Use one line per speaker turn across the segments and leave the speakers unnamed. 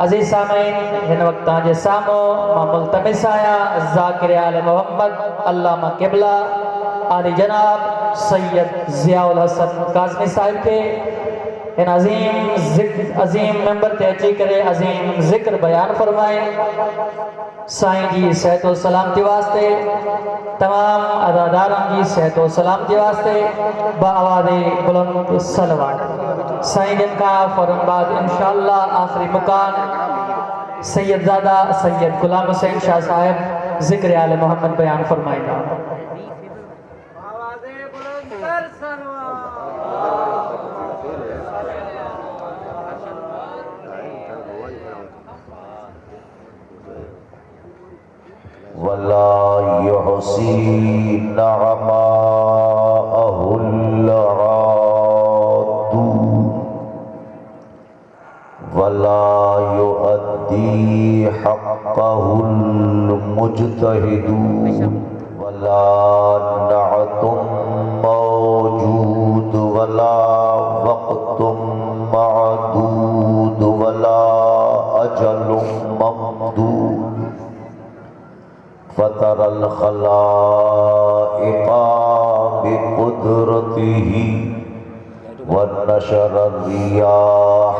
عزیز سامعین ہن وقتاں جے سامو ما ملتمس آیا ذاکر آل محمد علامہ قبلہ علی جناب سید ضیاء الحسن کاظمی صاحب کے ان عظیم ممبر تے اچھی کرے عظیم ذکر بیان فرمائیں سائیں جی صحت و سلامتی واسطے تمام عزاداران جی صحت و سلامتی واسطے با آواز بلند صلوات سائیں جن کا فوراً بعد انشاءاللہ آخری مکان سید زادہ سید غلام حسین شاہ صاحب ذکر آل محمد بیان فرمائیں گا
وَلَا يُحْصِي نَعْمَاءَهُ الْعَادُ وَلَا يُؤَدِّي حَقَّهُ الْمُجْتَهِدُ وَلَا نَعْتٌ مَوْجُودٌ وَلَا وَقْتٌ مَعْدُودٌ وَلَا أَجَلٌ مَمْدُودٌ فَتَرَى الْخَلَائِقَ بِقُدْرَتِهِ وَنَشَرَ الرِّيَاحَ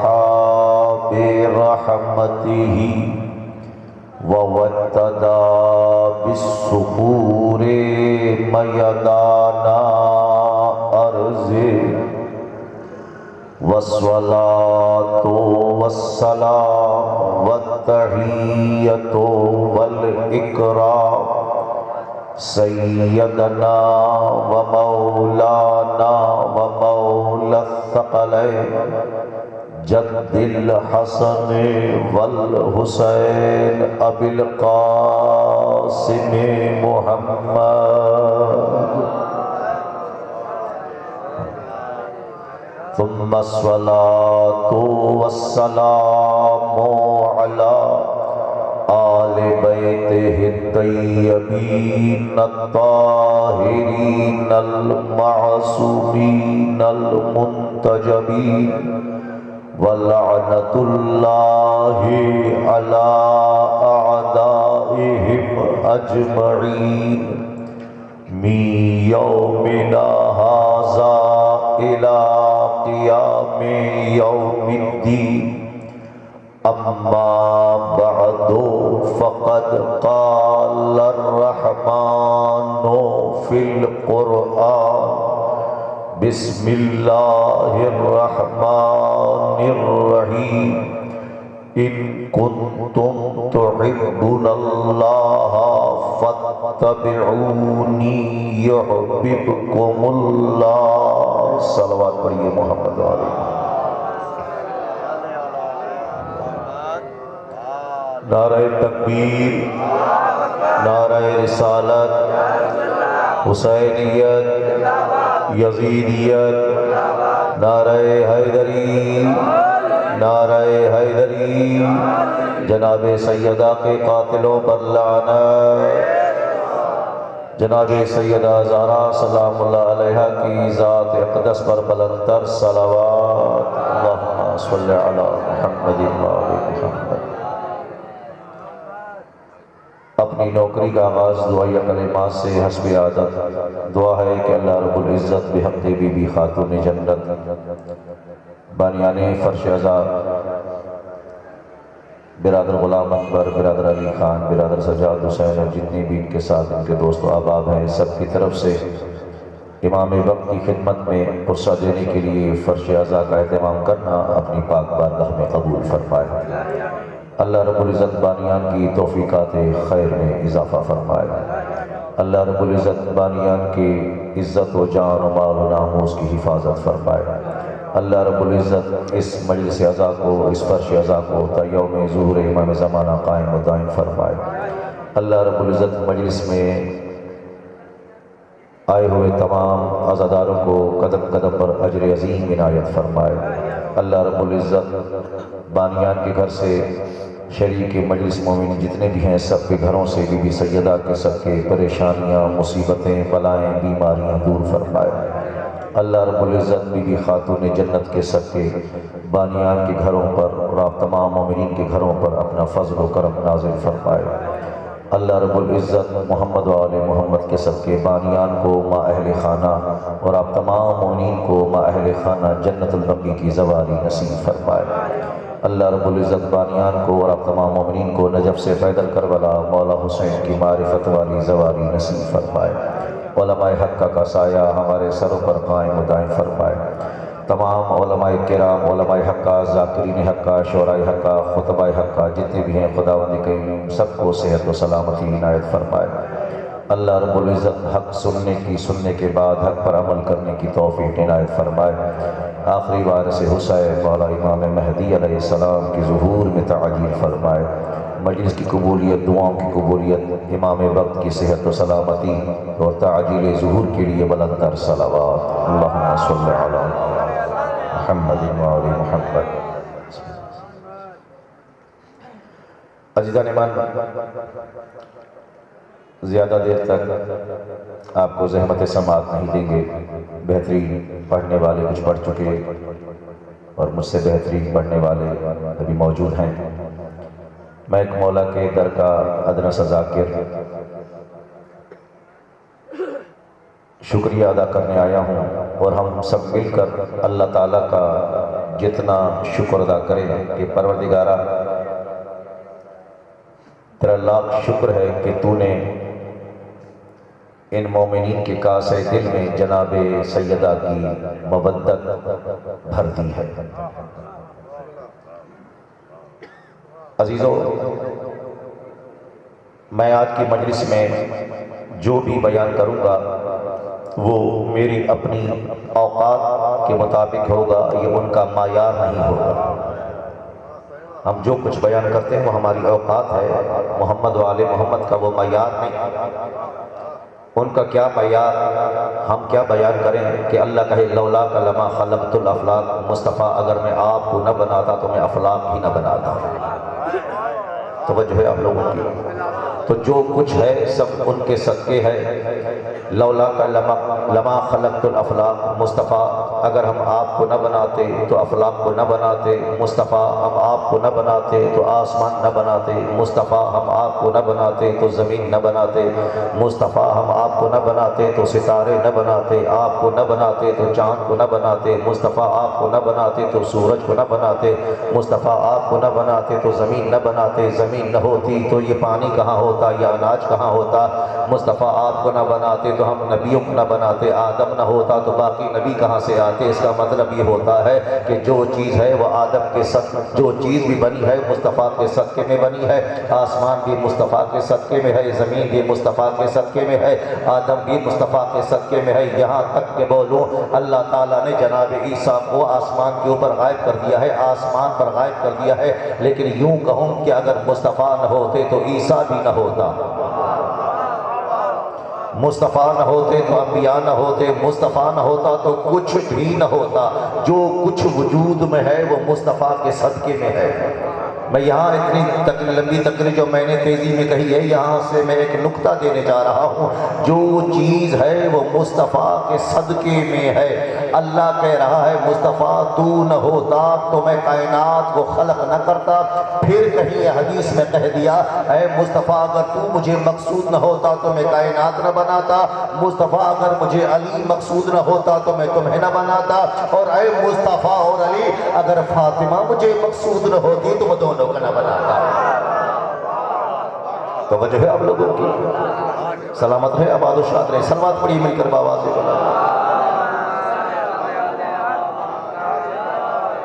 بِرَحْمَتِهِ وَوَدَّدَ بِالصُّخُورِ مَيَدَانَ أَرْضِهِ والصلاة والسلام والتحية والإكرام سيدنا ومولانا ومولى الثقلين جد الحسن والحسين أبي القاسم محمد ثم الصلاة والسلام على آل بيته الطيبين الطاهرين المعصومين المنتجبين ولعنة الله على أعدائهم أجمعين من يومنا هذا إلى قيام يوم الدين أما بعد فقد قال الرحمن في القرآن بسم الله الرحمن الرحيم إن كنتم تحبون الله فاتبعوني يحببكم الله صلوات پڑھیے محمد علیہ نعرہ تکبیر نعرہ رسالت حسینیت یزیدیت نعرہ حیدری نعرہ حیدری جناب سیدہ کے قاتلوں پر لعنت جناب سیدہ زہرا سلام اللہ علیہ کی ذات اقدس پر بلندتر صلوات اللہم صلی علی محمد وآل محمد اپنی نوکری کا آغاز دعائیہ کلمات سے حسب عادت دعا ہے کہ اللہ رب العزت بحق بی بی خاتون جنت بانیان فرش عزا برادر غلام اکبر برادر علی خان برادر سجاد حسین اور جتنی بھی ان کے ساتھ ان کے دوست و احباب ہیں سب کی طرف سے امام وقت کی خدمت میں پرسہ دینے کے لیے فرش عزا کا اہتمام کرنا اپنی پاک بارگاہ میں قبول فرمائے اللہ رب العزت بانیان کی توفیقات خیر میں اضافہ فرمائے اللہ رب العزت بانیان کی عزت و جان و مال و ناموس کی حفاظت فرمائے اللہ رب العزت اس مجلس عزا کو اس فرش عزا کو تا یوم ظہور امام زمانہ قائم و دائم فرمائے اللہ رب العزت مجلس میں آئے ہوئے تمام عزاداروں کو قدم قدم پر اجر عظیم عنایت فرمائے اللہ رب العزت بانیان کے گھر سے شریک مجلس مومن جتنے بھی ہیں سب کے گھروں سے بی بی سیدہ کے سب کے پریشانیاں مصیبتیں بلائیں بیماریاں دور فرمائے اللہ رب العزت بی بی خاتون جنت کے صدقے بانیان کے گھروں پر اور آپ تمام مومنین کے گھروں پر اپنا فضل و کرم نازل فرمائے۔ اللہ رب العزت محمد و آل محمد کے صدقے بانیان کو ما اہل خانہ اور آپ تمام مومنین کو ما اہل خانہ جنت البقیع کی زواری نصیب فرمائے۔ اللہ رب العزت بانیان کو اور آپ تمام مومنین کو نجف سے پیدل کربلا مولا حسین کی معرفت والی زواری نصیب فرمائے۔ علماء حق کا سایہ ہمارے سروں پر قائم و دائم فرمائے۔ تمام علماء کرام، علماء حقہ، ذاکرین حقہ، شعراء حقہ، خطباء حقہ جتنے بھی ہیں خداوند کریم سب کو صحت و سلامتی عنایت فرمائے۔ اللہ رب العزت حق سننے کے بعد حق پر عمل کرنے کی توفیق عنایت فرمائے۔ آخری وارث حسین مولا امام مہدی علیہ السلام کی ظہور میں تعجیل فرمائے۔ مجلس کی قبولیت، دعاؤں کی قبولیت، امام وقت کی صحت و سلامتی اور تعجیل ظہور کے لیے بلندر صلوات۔ اللہم صلی علی محمد و آل محمد۔ عزیزان ایمان، زیادہ دیر تک آپ کو زحمت سماعت نہیں دیں گے۔ بہترین پڑھنے والے کچھ پڑھ چکے اور مجھ سے بہترین پڑھنے والے ابھی موجود ہیں۔ میں ایک مولا کے در کا ادنا سا ذاکر شکریہ ادا کرنے آیا ہوں، اور ہم سب مل کر اللہ تعالیٰ کا جتنا شکر ادا کریں کہ پروردگارہ تیرا لاکھ شکر ہے کہ تو نے ان مومنین کے کاسے دل میں جناب سیدہ کی مودت بھر دی ہے۔ عزیزو، میں آج کی مجلس میں جو بھی بیان کروں گا وہ میری اپنی اوقات کے مطابق ہوگا، یہ ان کا معیار نہیں ہوگا۔ ہم جو کچھ بیان کرتے ہیں وہ ہماری اوقات ہے، محمد و آل محمد کا وہ معیار نہیں۔ ان کا کیا معیار، ہم کیا بیان کریں کہ اللہ کہے لولا کا لما خلقت الافلاق، مصطفیٰ اگر میں آپ کو نہ بناتا تو میں افلاق ہی نہ بناتا۔ توجہ ہے آپ لوگوں کی؟ تو جو کچھ ہے سب ان کے صدقے ہے۔ لولا کا لما خلقت الافلاق، مصطفیٰ اگر ہم آپ کو نہ بناتے تو افلاق کو نہ بناتے، مصطفیٰ ہم آپ کو نہ بناتے تو آسمان نہ بناتے، مصطفیٰ ہم آپ کو نہ بناتے تو زمین نہ بناتے، مصطفیٰ ہم آپ کو نہ بناتے تو ستارے نہ بناتے، آپ کو نہ بناتے تو چاند کو نہ بناتے، مصطفیٰ آپ کو نہ بناتے تو سورج کو نہ بناتے، مصطفیٰ آپ کو نہ بناتے تو زمین نہ بناتے، زمین نہ ہوتی تو یہ پانی کہاں ہوتا، یہ اناج کہاں ہوتا، مصطفیٰ آپ کو نہ بناتے تو ہم نبیوں کو نہ بناتے، آدم نہ ہوتا تو باقی نبی کہاں سے آتے۔ اس کا مطلب یہ ہوتا ہے کہ جو چیز ہے وہ آدم کے صدقے، جو چیز بھی بنی ہے مصطفیٰ کے صدقے میں بنی ہے، آسمان بھی مصطفیٰ کے صدقے میں ہے، زمین بھی مصطفیٰ کے صدقے میں ہے، آدم بھی مصطفیٰ کے صدقے میں ہے، یہاں تک کہ بولوں اللہ تعالیٰ نے جناب عیسیٰ کو آسمان کے اوپر غائب کر دیا ہے، آسمان پر غائب کر دیا ہے، لیکن یوں کہوں کہ اگر مصطفیٰ نہ ہوتے تو عیسیٰ بھی نہ ہوتا، مصطفیٰ نہ ہوتے تو انبیاء نہ ہوتے، مصطفیٰ نہ ہوتا تو کچھ بھی نہ ہوتا۔ جو کچھ وجود میں ہے وہ مصطفیٰ کے صدقے میں ہے۔ میں یہاں اتنی لمبی تقریر جو میں نے تیزی میں کہی ہے، یہاں سے میں ایک نقطہ دینے جا رہا ہوں۔ جو چیز ہے وہ مصطفیٰ کے صدقے میں ہے۔ اللہ کہہ رہا ہے مصطفیٰ تو نہ ہوتا تو میں کائنات کو خلق نہ کرتا۔ پھر کہیں حدیث میں کہہ دیا اے مصطفیٰ اگر تو مجھے مقصود نہ ہوتا تو میں کائنات نہ بناتا، مصطفیٰ اگر مجھے علی مقصود نہ ہوتا تو میں تمہیں نہ بناتا، اور اے مصطفیٰ اور علی اگر فاطمہ مجھے مقصود نہ ہوتی تو میں دونوں کا نہ بناتا۔ توجہ ہے آپ لوگوں کی؟ سلامت ہے، آباد و شاد رہے، سلوات پڑھی مل کر بآواز بلند۔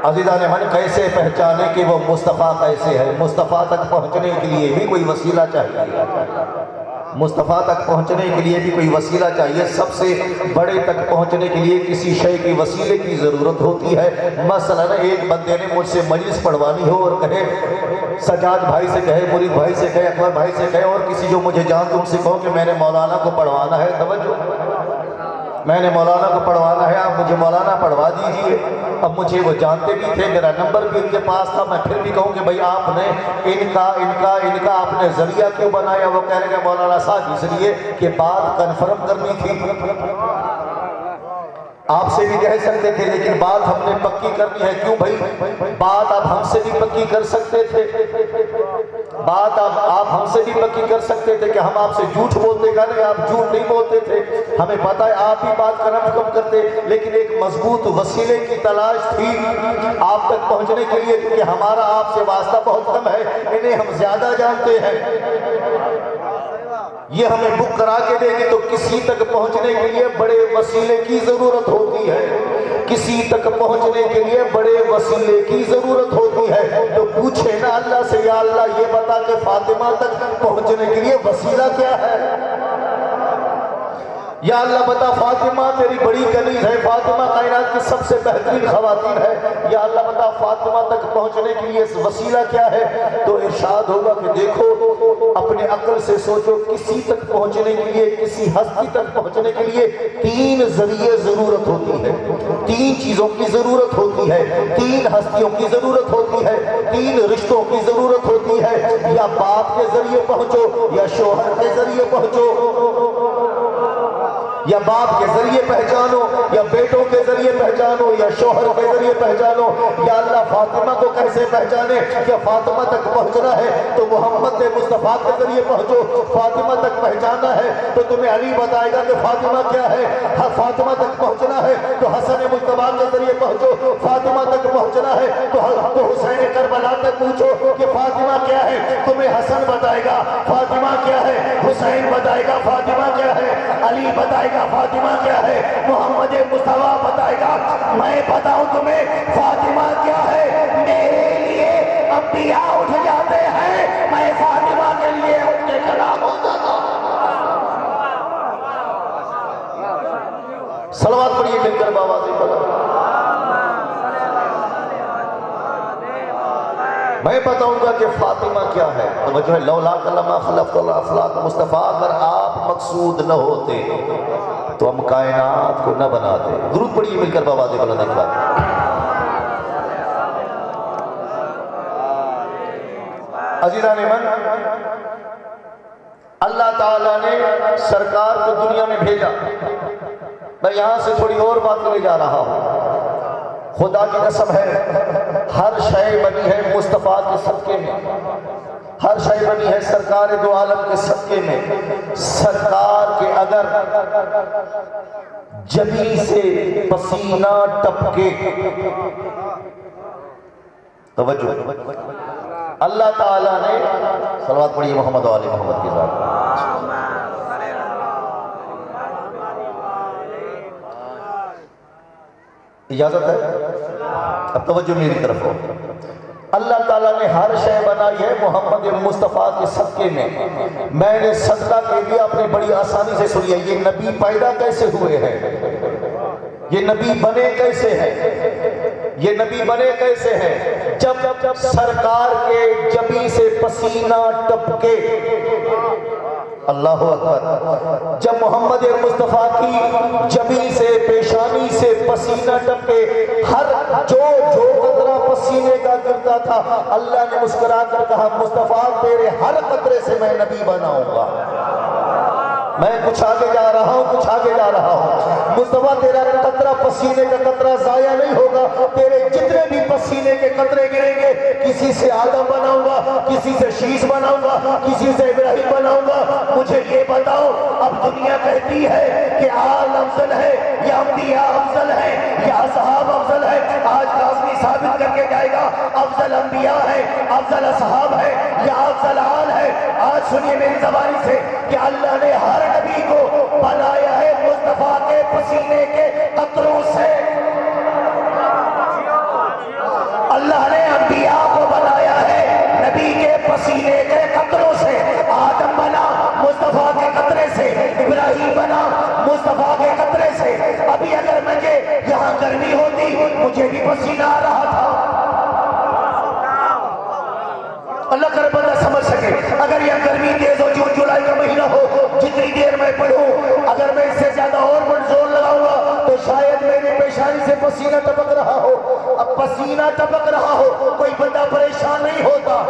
عزیزان من، کیسے پہچانے کہ وہ مصطفیٰ کیسے ہے؟ مصطفیٰ تک پہنچنے کے لیے بھی کوئی وسیلہ چاہیے، مصطفیٰ تک پہنچنے کے لیے بھی کوئی وسیلہ چاہیے۔ سب سے بڑے تک پہنچنے کے لیے کسی شے کی وسیلے کی ضرورت ہوتی ہے۔ مثلا ایک بندے نے مجھ سے مجلس پڑھوانی ہو اور کہے، سجاد بھائی سے کہے، مرید بھائی سے کہے، اکبر بھائی سے کہے، اور کسی جو مجھے جان تم سے کہو کہ میں نے مولانا کو پڑھوانا ہے، توجہ، میں نے مولانا کو پڑھوانا ہے، آپ مجھے مولانا پڑھوا دیجئے۔ اب مجھے وہ جانتے بھی تھے، میرا نمبر بھی ان کے پاس تھا، میں پھر بھی کہوں کہ بھئی آپ نے ان کا آپ نے ذریعہ کیوں بنایا؟ وہ کہہ رہے کہ مولانا صاحب اس لیے کہ بات کنفرم کرنی تھی۔
آپ سے بھی کہہ سکتے تھے لیکن بات ہم نے پکی کرنی ہے. کیوں بھائی؟ بات آپ ہم سے بھی پکی کر سکتے تھے. بات آپ ہم سے بھی پکی کر سکتے تھے کہ ہم آپ سے جھوٹ بولتے کا نہیں، آپ جھوٹ نہیں بولتے تھے. ہمیں پتہ ہے آپ ہی بات کرنا کم کرتے، لیکن ایک مضبوط وسیلے کی تلاش تھی آپ تک پہنچنے کے لیے، کیونکہ ہمارا آپ سے واسطہ بہت کم ہے، انہیں ہم زیادہ جانتے ہیں. یہ ہمیں بک کرا کے دیں گے تو کسی تک پہنچنے کے لیے بڑے وسیلے کی ضرورت ہوتی ہے. کسی تک پہنچنے کے لیے بڑے وسیلے کی ضرورت ہوتی ہے. تو پوچھے نا اللہ سے، یا اللہ یہ بتا کہ فاطمہ تک پہنچنے کے لیے وسیلہ کیا ہے؟ یا اللہ بتا فاطمہ تیری بڑی کنیز ہے، فاطمہ کائنات کی سب سے بہترین خواتین ہے. یا اللہ بتا فاطمہ تک پہنچنے کے لیے وسیلہ کیا ہے؟ تو ارشاد ہوگا کہ دیکھو اپنے عقل سے سوچو، کسی تک پہنچنے کے لیے، کسی ہستی تک پہنچنے کے لیے 3 ذریعے ضرورت ہوتی ہے. 3 چیزوں کی ضرورت ہوتی ہے. 3 ہستیوں کی ضرورت ہوتی ہے. 3 رشتوں کی ضرورت ہوتی ہے. یا باپ کے ذریعے پہنچو، یا شوہر کے ذریعے پہنچو، یا باپ کے ذریعے پہچانو، یا بیٹوں کے ذریعے پہچانو، یا شوہر کے ذریعے پہچانو. یا اللہ فاطمہ کو کیسے پہچانے؟ کہ فاطمہ تک پہنچنا ہے تو محمد مصطفیٰ کے ذریعے پہنچو. فاطمہ تک پہچانا ہے تو تمہیں علی بتائے گا کہ فاطمہ کیا ہے. فاطمہ تک پہنچنا ہے تو حسن مجتبیٰ کے ذریعے پہنچو. فاطمہ تک پہنچنا ہے تو حسین کربلا تک پوچھو کہ فاطمہ کیا ہے، تمہیں حسن بتائے گا. فاطمہ کیا ہے، حسین بتائے گا. فاطمہ کیا ہے، علی بتائے گا. فاطمہ کیا ہے، محمد مصطفیٰ بتائے گا. میں بتاؤں تمہیں فاطمہ کیا ہے؟ میرے لیے انبیاء اٹھ جاتے ہیں، میں فاطمہ کے لیے اٹھ کے کھڑا ہو جاتا ہوں. صلوات پڑھیے مل کر بآواز بلند. میں بتاؤں گا کہ فاطمہ کیا ہے. توجہ ہے، لولا لما خلقت الافلاک مصطفیٰ، اگر آپ مقصود نہ ہوتے تو ہم کائنات کو نہ بناتے. درود پڑھیے مل کر بآواز بلند ایک بار. عزیزان من، اللہ تعالیٰ نے سرکار کو دنیا میں بھیجا. میں یہاں سے تھوڑی اور بات لے جا رہا ہوں. خدا کی قسم ہے، ہر شے بنی ہے مصطفیٰ کے صدقے میں. ہر شے بنی ہے سرکار دو عالم کے صدقے میں. سرکار کے اگر جبی سے پسینہ ٹپکے، توجہ، اللہ تعالیٰ نے صلوات پڑھیے محمد و آل محمد کی ذات. اجازت ہے؟ اب توجہ میری طرف ہو. اللہ تعالیٰ نے ہر شے بنائی ہے محمد مصطفیٰ کے صدقے میں. میں نے صدقہ کے لیے اپنے بڑی آسانی سے سنیا، یہ نبی پیدا کیسے ہوئے ہیں، یہ نبی بنے کیسے ہیں، یہ نبی بنے کیسے ہیں؟ جب سرکار کے جبی سے پسینہ ٹپکے. اللہ اکبر. جب محمد مصطفیٰ کی جبی سے، پیشانی سے پسینہ ٹپکے، ہر جو قطرہ پسینے کا گرتا تھا، اللہ نے مسکرا کر کہا مصطفیٰ تیرے ہر قطرے سے میں نبی بناؤں گا. میں کچھ آگے جا رہا ہوں، کچھ آگے جا رہا ہوں. مصطفیٰ تیرا قطرہ پسینے کا قطرہ ضائع نہیں ہوگا. تیرے جتنے بھی پسینے کے قطرے گریں گے، کسی سے آدم بناؤں گا، کسی سے شیش بناؤں گا، کسی سے ابراہیم بناؤں گا. مجھے یہ بتاؤ، اب دنیا کہتی ہے کہ آل افضل ہے یا انبیاء افضل ہے یا اصحاب افضل ہے. آج کاظمی ثابت کر کے جائے گا افضل انبیاء ہے، افضل اصحاب ہے یا افضل آل ہے. آج سنیے میری زبانی سے کہ اللہ نے ہر نبی کو بنایا ہے مصطفیٰ کے پسینے کے قطروں سے. اللہ نے انبیاء کو بنایا ہے نبی کے پسینے کے قطروں سے. آدم بنا مصطفیٰ کے قطرے سے، ابراہیم بنا مصطفیٰ کے قطرے سے. ابھی اگر مجھے یہاں گرمی ہوتی مجھے بھی پسینہ آ رہا تھا. اللہ کر بندہ سمجھ سکے. اگر یہ گرمی تیز ہو، جون جولائی کا مہینہ ہو، جتنی دیر میں پڑھوں، اگر میں اس سے زیادہ اور زور لگاؤں گا تو شاید میری پیشانی سے پسینہ ٹپک رہا ہو. اب پسینہ ٹپک رہا ہو، کوئی بندہ پریشان نہیں ہوتا.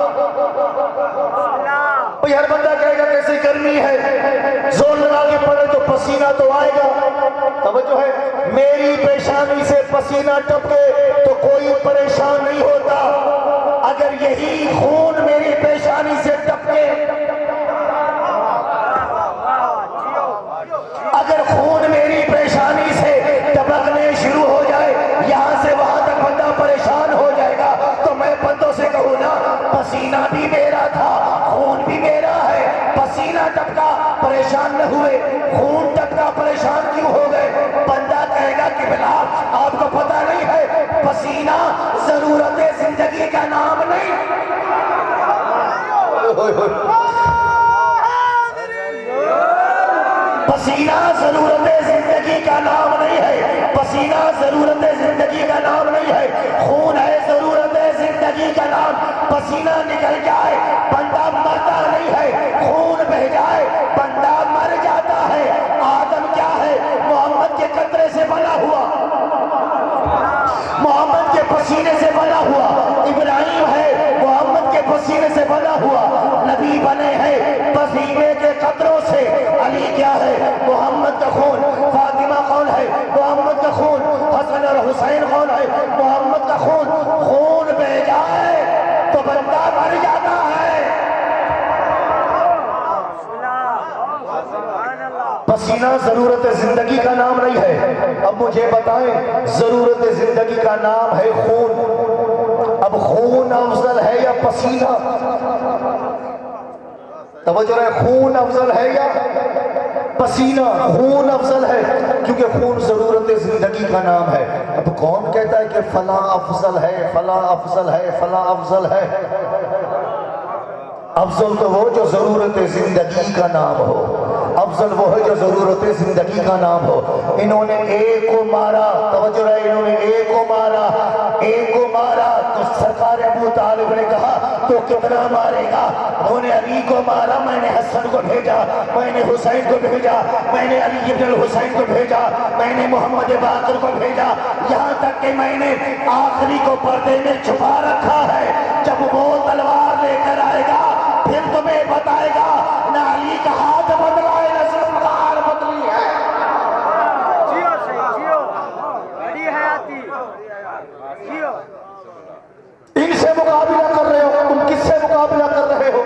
ہر بندہ کہے گا کیسی گرمی ہے، زور لگا کے پڑھے تو پسینہ تو آئے گا. توجہ ہے، میری پیشانی سے پسینہ ٹپکے تو کوئی پریشان نہیں ہوتا، اگر یہی خون میری پیشانی سے ٹپکے، اگر خون میری پیشانی سے ٹپکنے شروع ہو جائے، یہاں سے وہاں تک بندہ پریشان ہو جائے گا، تو میں بندوں سے کہوں نا پسینہ بھی میرا تھا، خون بھی میرا ہے، پسینہ ٹپکا پریشان نہ ہوئے، خون ٹپکا پریشان کیوں ہو گئے؟ بندہ کہے گا کہ بلا آپ کو پتہ نہیں ہے پسینہ ضرورت زندگی کا نام نہیں، پسینہ ضرورت زندگی کا نام نہیں ہے، پسینہ ضرورت زندگی کا نام نہیں ہے، خون ہے ضرورت زندگی کا نام، پسینہ نکل جائے بندہ مرتا نہیں ہے، خون بہ جائے بندہ مر جاتا ہے۔ آدم کیا ہے؟ محمد کے قطرے سے بنا ہوا، محمد کے پسینے سے بنا ہوا، ابراہیم ہے محمد کے پسینے سے بنا ہوا، نبی بنے ہیں پسینے کے قطروں سے، علی کیا ہے؟ محمد کا خون، فاطمہ کون ہے؟ محمد کا خون، حسن اور حسین کون ہے؟ محمد کا خون، خون بہ جائے تو بندہ مر جاتا ہے۔ پسینہ ضرورت زندگی کا نام نہیں ہے۔ اب مجھے بتائیں ضرورت زندگی کا نام ہے خون، اب خون افضل ہے یا پسینہ؟ توجہ ہے، خون افضل ہے یا پسینہ؟ خون افضل ہے کیونکہ خون ضرورت زندگی کا نام ہے۔ اب کون کہتا ہے کہ فلاں افضل ہے، فلاں افضل ہے، فلاں افضل ہے؟ افضل تو وہ جو ضرورت زندگی کا نام ہو، افضل وہ ہے جو ضرورت زندگی کا نام ہو۔ انہوں نے ایک کو مارا، توجہ رہے، انہوں نے ایک کو مارا، ایک کو مارا تو سرکار ابو طالب نے کہا تو کتنا مارے گا؟ انہوں نے علی کو مارا، میں نے حسن کو بھیجا، میں نے حسین کو بھیجا، میں نے علی ابن الحسین کو بھیجا، میں نے محمد باقر کو بھیجا، یہاں تک کہ میں نے آخری کو پردے میں چھپا رکھا ہے، جب وہ تلوار لے کر آئے گا پھر تمہیں بتائے گا نہ علی کا ہاتھ بدلا ہے نہ ذوالفقار بدلی ہے۔ ان سے مقابلہ کر رہے ہو، تم کس سے مقابلہ کر رہے ہو؟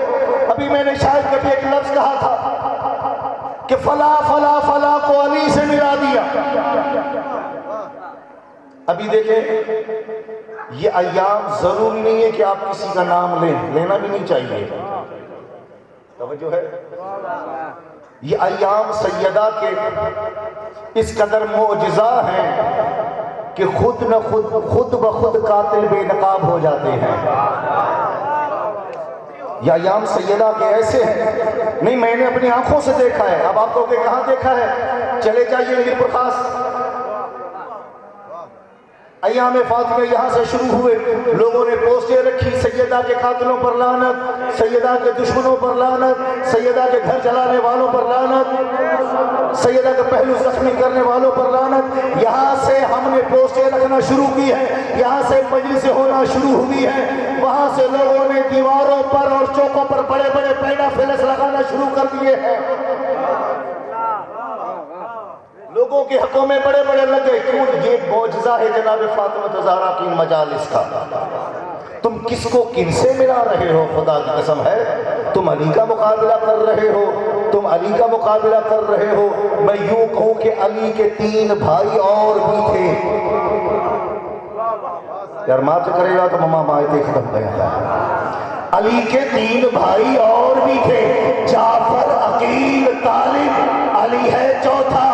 ابھی میں نے شاید کبھی ایک لفظ کہا تھا کہ فلا فلا فلا کو علی سے ملا دیا۔ ابھی دیکھیں یہ ایام ضروری نہیں ہے کہ آپ کسی کا نام لیں، لینا بھی نہیں چاہیے، توجہ ہے، یہ ایام سیدہ کے اس قدر معجزہ ہیں کہ خود بخود قاتل بے نقاب ہو جاتے ہیں۔ یہ ایام سیدہ کے ایسے ہیں، نہیں میں نے اپنی آنکھوں سے دیکھا ہے، اب آپ کو کہ کہاں دیکھا ہے؟ چلے جائیے میر پرخاص، ایام فاطمہ یہاں سے شروع ہوئے، لوگوں نے پوسٹیں رکھی، سیدہ کے قاتلوں پر لعنت، سیدہ کے دشمنوں پر لعنت، سیدہ کے گھر جلانے والوں پر لعنت، سیدہ کے پہلو زخمی کرنے والوں پر لعنت۔ یہاں سے ہم نے پوسٹیں رکھنا شروع کی ہیں، یہاں سے مجلسیں ہونا شروع ہوئی ہیں، وہاں سے لوگوں نے دیواروں پر اور چوکوں پر بڑے بڑے پینا فلس لگانا شروع کر دیے ہیں، لوگوں کے حقوں میں بڑے بڑے لگے۔ کیوں؟ یہ معجزہ ہے جناب فاطمہ زہرا کی مجالس کا۔ تم کس کو کن سے ملا رہے ہو؟ خدا کی قسم ہے تم علی کا مقابلہ کر رہے ہو، تم علی کا مقابلہ کر رہے ہو۔ میں یوں کہوں کہ علی کے 3 بھائی اور بھی تھے، یار مات کرے گا تو ماما مائتے ختم گیا۔ علی کے 3 بھائی اور بھی تھے، جعفر، عقیل، طالب، علی ہے چوتھا،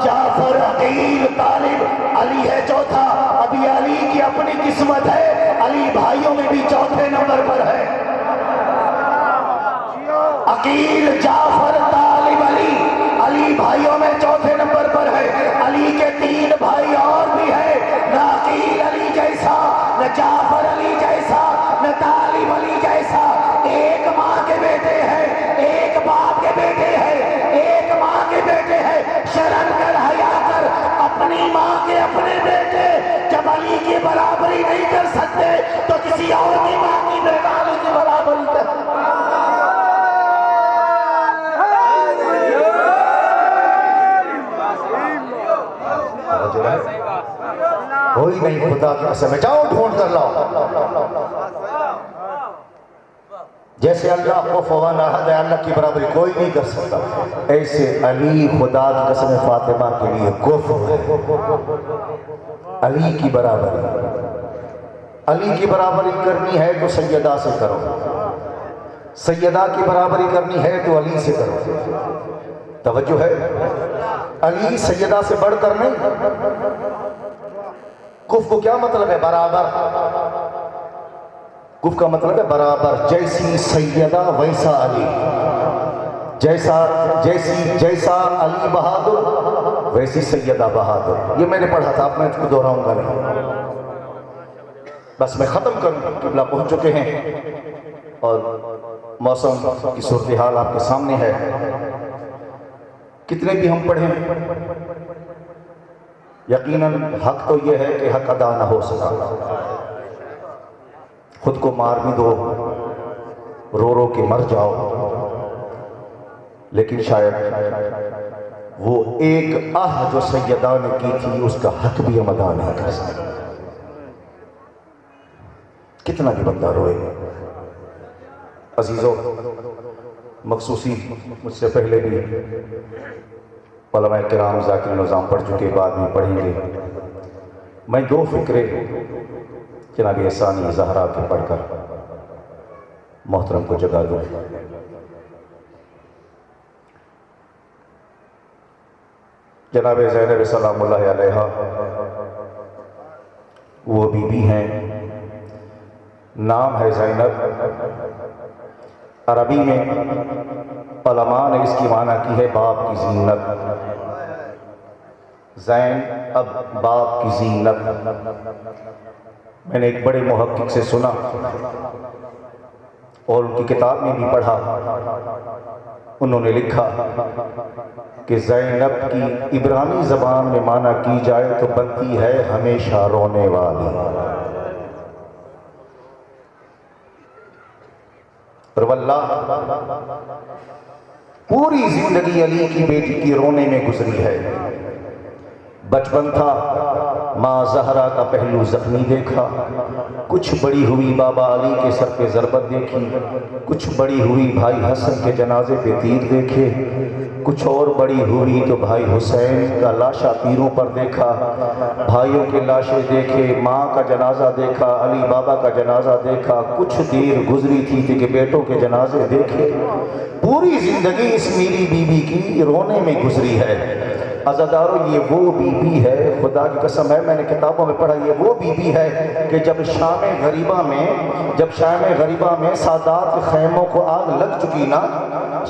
جعفر، عقیل، طالب، علی ہے چوتھا۔ ابھی علی کی اپنی قسمت ہے، علی بھائیوں میں بھی چوتھے نمبر پر ہے۔ عقیل، جعفر، طالب، علی بھائیوں میں چوتھے نمبر پر ہے۔ علی کے 3 بھائی اور بھی ہیں، نہ عقیل علی جیسا، نہ جعفر علی جیسا، نہ طالب علی جیسا، ایک ماں کے بیٹے ہیں، ایک باپ کے بیٹے ہیں، ایک ماں کے بیٹے ہیں۔ شرم کر، حیا کر، اپنی ماں کے اپنے بیٹے جب علی کی برابری نہیں کر سکتے تو کسی اور کی ماں کی بیٹا علی کی برابری کر۔ کوئی نہیں خدا کی قسم ہے، جاؤ ڈھونڈ کر لاؤ۔ جیسے اللہ کو فوان احد ہے، اللہ کی برابری کوئی نہیں کر سکتا، ایسے علی خدا کی قسم فاطمہ کے لیے کفر ہے۔ علی کی برابری، علی کی برابری کرنی ہے تو سیدہ سے کرو، سیدہ کی برابری کرنی ہے تو علی سے کرو۔ توجہ ہے، علی سیدہ سے بڑھ کر نہیں۔ کف کو کیا مطلب ہے؟ برابر۔ کف کا مطلب ہے برابر، جیسی سیدہ ویسا علی، جیسا علی بہادر ویسی سیدہ بہادر۔ یہ میں نے پڑھا تھا، اب میں اس کو دہراؤں گا نہیں، بس میں ختم کروں، قبلہ پہنچ چکے ہیں اور موسم کی صورتحال آپ کے سامنے ہے۔ کتنے بھی ہم پڑھیں، یقیناً حق تو یہ ہے کہ حق ادا نہ ہو سکا، خود کو مار بھی دو، رو رو کے مر جاؤ، لیکن شاید وہ ایک جو سیدہ نے کی تھی اس کا حق بھی ہم ادا نہیں کر سکتے۔ کتنا بھی بندہ روئے۔ عزیزو، مخصوصی مجھ سے پہلے بھی علماء کرام ذاکر نظام پڑھ چکے، بعد میں پڑھیں گے۔ میں دو فکرے جناب ثانی زہرا کے پڑھ کر محترم کو جگا دوں۔ جناب زینب سلام اللہ علیہا وہ بی بی ہیں، نام ہے زینب۔ عربی میں علماء نے اس کی معنی کی ہے باپ کی زینت، زین اب باپ کی زینت۔ میں نے ایک بڑے محقق سے سنا اور ان کی کتاب میں بھی پڑھا، انہوں نے لکھا کہ زینب کی عبرانی زبان میں معنی کی جائے تو بنتی ہے ہمیشہ رونے والی۔ اور واللہ پوری زندگی علی کی بیٹی کی رونے میں گزری ہے۔ بچپن تھا، ماں زہرا کا پہلو زخمی دیکھا، کچھ بڑی ہوئی بابا علی کے سر پہ ضربت دیکھی، کچھ بڑی ہوئی بھائی حسن کے جنازے پہ تیر دیکھے، کچھ اور بڑی ہوئی تو بھائی حسین کا لاشا تیروں پر دیکھا، بھائیوں کے لاشیں دیکھے، ماں کا جنازہ دیکھا، علی بابا کا جنازہ دیکھا، کچھ دیر گزری تھی کہ بیٹوں کے جنازے دیکھے۔ پوری زندگی اس میری بی بی کی رونے میں گزری ہے۔ عزادارو، یہ وہ بی بی ہے، خدا کی قسم ہے، میں نے کتابوں میں پڑھا، یہ وہ بی بی ہے کہ جب شام غریبہ میں سادات کے خیموں کو آگ لگ چکی نا،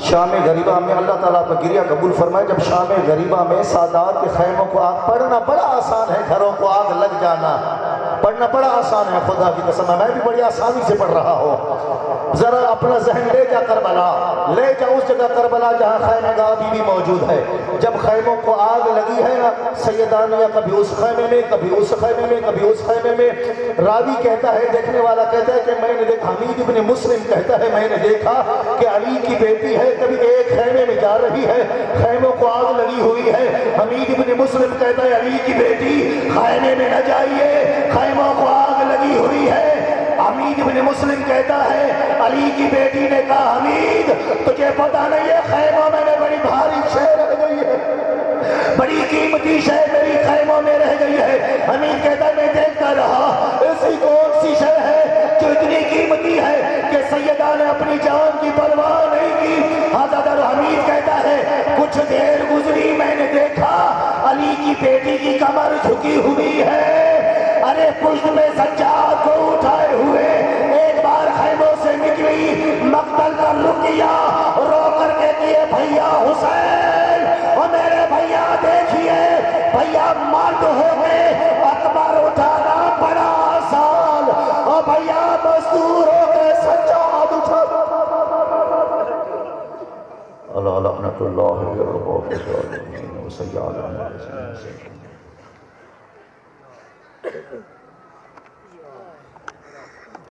شام غریبہ میں اللہ تعالیٰ کا گریہ قبول فرمائے، جب شام غریبہ میں سادات کے خیموں کو آگ، پڑھنا بڑا آسان ہے، گھروں کو آگ لگ جانا پڑھنا بڑا آسان ہے، خدا کی قسم ہے، میں بھی بڑی آسانی سے پڑھ رہا ہوں۔ ذرا اپنا ذہن لے جا کربلا، لے جا اس جگہ کربلا جہاں خیمہ گاہ بی بی موجود ہے۔ جب خیموں کو آگ لگی ہے نا، سیدانیہ کبھی اس خیمے میں، کبھی اس خیمے میں، کبھی اس خیمے میں، راوی کہتا ہے، دیکھنے والا کہتا ہے کہ میں نے دیکھا، حمید ابن مسلم کہتا ہے میں نے دیکھا کہ علی کی بیٹی ہے، کبھی ایک خیمے میں جا رہی ہے، خیموں کو آگ لگی ہوئی ہے، حمید ابن مسلم کہتا ہے علی کی بیٹی خیمے میں نہ جائیے، خیموں کو آگ لگی ہوئی ہے۔ حمید ابن مسلم کہتا ہے علی کی بیٹی نے کہا حمید تجھے پتہ نہیں ہے خیموں میں بڑی بھاری شے رہ گئی ہے، بڑی قیمتی شے میری خیموں میں رہ گئی ہے۔ حمید کہتا ہے میں دیکھتا رہا ایسی کون سی شے ہے جو اتنی قیمتی ہے کہ سیدہ نے اپنی جان کی پرواہ نہیں کی۔ حضرت حمید کہتا ہے کچھ دیر گزری میں نے دیکھا علی کی بیٹی کی کمر جھکی ہوئی ہے، ارے پشت میں سجاد کو اٹھائے ہوئے ایک بار خیموں سے نکلی، مقتل کا رک کیا، رو کر کہتی ہے بھیا حسین، اور میرے بھیا دیکھیے بھیا مرد ہو گئے، اکبر اٹھانا بڑا آسان، اور بھیا مزدور ہو گئے سجاد اٹھا۔ اللہ لعنت اللہ علیہ وسلم۔